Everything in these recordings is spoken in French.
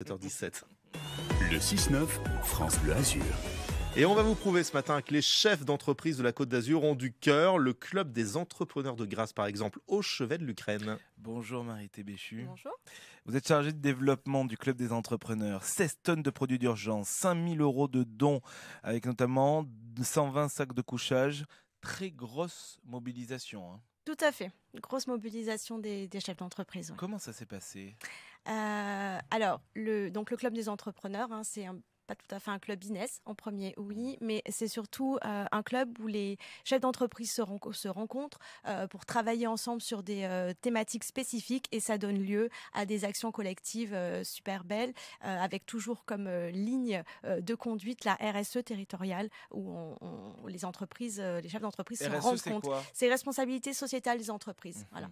7h17. Le 6-9, France Bleu Azur. Et on va vous prouver ce matin que les chefs d'entreprise de la Côte d'Azur ont du cœur. Le club des entrepreneurs de Grasse, par exemple, au chevet de l'Ukraine. Bonjour Marie-Thé Béchu. Bonjour. Vous êtes chargée de développement du club des entrepreneurs. 16 tonnes de produits d'urgence, 5 000 € de dons, avec notamment 120 sacs de couchage. Très grosse mobilisation, hein. Tout à fait. Une grosse mobilisation des chefs d'entreprise. Ouais. Comment ça s'est passé ? Alors, le club des entrepreneurs, c'est pas tout à fait un club business en premier, oui, mais c'est surtout un club où les chefs d'entreprise se rencontrent pour travailler ensemble sur des thématiques spécifiques et ça donne lieu à des actions collectives super belles avec toujours comme ligne de conduite la RSE territoriale où les entreprises, les chefs d'entreprise se rendent compte. Quoi ? C'est responsabilité sociétale des entreprises. Voilà,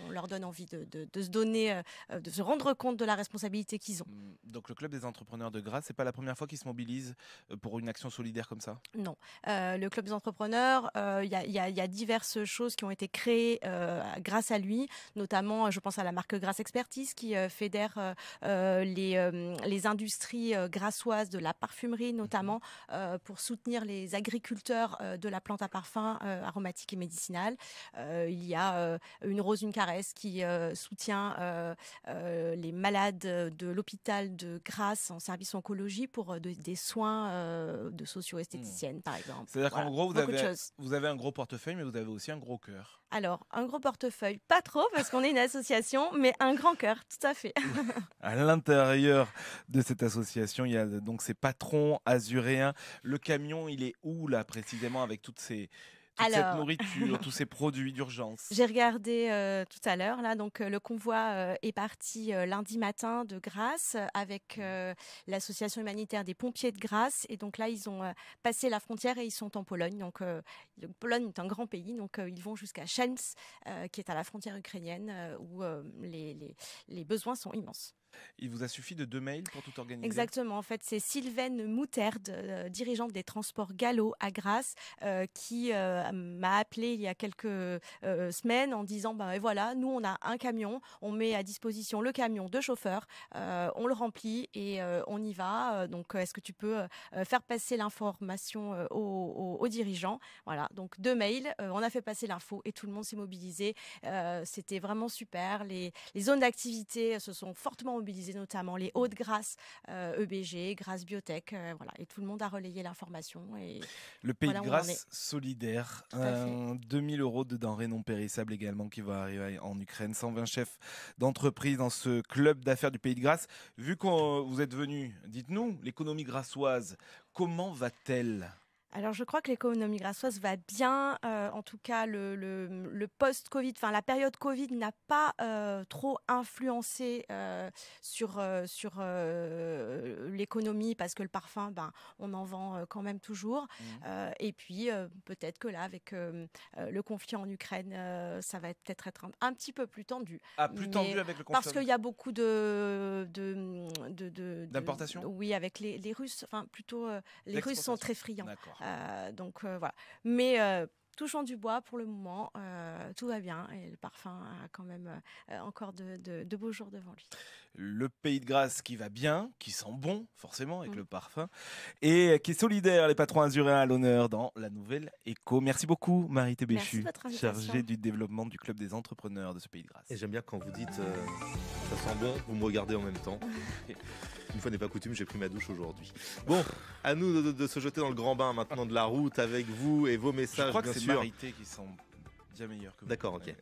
on leur donne envie de se donner, de se rendre compte de la responsabilité qu'ils ont. Donc le club des entrepreneurs de Grasse, c'est pas la première fois qu'ils se mobilisent pour une action solidaire comme ça ? Non. Le club des entrepreneurs, il y a diverses choses qui ont été créées grâce à lui, notamment je pense à la marque Grasse Expertise qui fédère les industries grassoises de la parfumerie notamment pour soutenir les agriculteurs de la plante à parfum aromatique et médicinale. Il y a Une Rose, une Caresse qui soutient les malades de l'hôpital de Grasse en service oncologie pour des soins de socio-esthéticienne, par exemple. C'est-à-dire Voilà. qu'en gros, Beaucoup vous avez un gros portefeuille, mais vous avez aussi un gros cœur. Alors, un gros portefeuille, pas trop, parce qu'on est une association, mais un grand cœur, tout à fait. À l'intérieur de cette association, il y a donc ces patrons azuréens. Le camion, il est où là précisément avec toute cette nourriture, tous ces produits d'urgence ? J'ai regardé tout à l'heure, là, donc le convoi est parti lundi matin de Grasse avec l'association humanitaire des pompiers de Grasse. Et donc là, ils ont passé la frontière et ils sont en Pologne. Donc Pologne est un grand pays, donc ils vont jusqu'à Chełmsk, qui est à la frontière ukrainienne, où les besoins sont immenses. Il vous a suffi de 2 mails pour tout organiser ? Exactement. En fait, c'est Sylvaine Mouterde, dirigeante des transports Gallo à Grasse, qui m'a appelé il y a quelques semaines en disant et voilà, nous on a un camion, on met à disposition le camion de chauffeur, on le remplit et on y va. Donc, est-ce que tu peux faire passer l'information aux dirigeants ? Voilà. Donc 2 mails, on a fait passer l'info et tout le monde s'est mobilisé. C'était vraiment super. Les zones d'activité se sont fortement mobilisées, notamment les Hauts-de-Grasse, EBG, Grasse Biotech, voilà, et tout le monde a relayé l'information. Et le Pays voilà de Grasse solidaire, 2 000 € de denrées non périssables également qui va arriver en Ukraine, 120 chefs d'entreprise dans ce club d'affaires du Pays de Grasse. Vu que vous êtes venus, dites-nous, l'économie grassoise, comment va-t-elle ? Alors, je crois que l'économie grassoise va bien. En tout cas, le post-Covid, la période Covid n'a pas trop influencé sur l'économie parce que le parfum, on en vend quand même toujours. Et puis, peut-être que là, avec le conflit en Ukraine, ça va peut-être être un petit peu plus tendu. Ah, plus tendu avec le conflit. Parce qu'il y a beaucoup d'importation. Oui, avec les Russes. Enfin, plutôt, les Russes sont très friands. D'accord. Donc voilà. Mais touchons du bois pour le moment, tout va bien et le parfum a quand même encore de beaux jours devant lui. Le Pays de Grasse qui va bien, qui sent bon forcément avec le parfum et qui est solidaire, les patrons azuréens à l'honneur dans la nouvelle écho. Merci beaucoup Marie-Thé Béchu, chargée du développement du club des entrepreneurs de ce Pays de Grasse. Et j'aime bien quand vous dites ça sent bon, vous me regardez en même temps. Une fois n'est pas coutume, j'ai pris ma douche aujourd'hui. Bon, à nous de se jeter dans le grand bain maintenant de la route avec vous et vos messages. Je crois que bien c'est sûr. Marie-Thé qui sent bien meilleur que vous. D'accord, ok.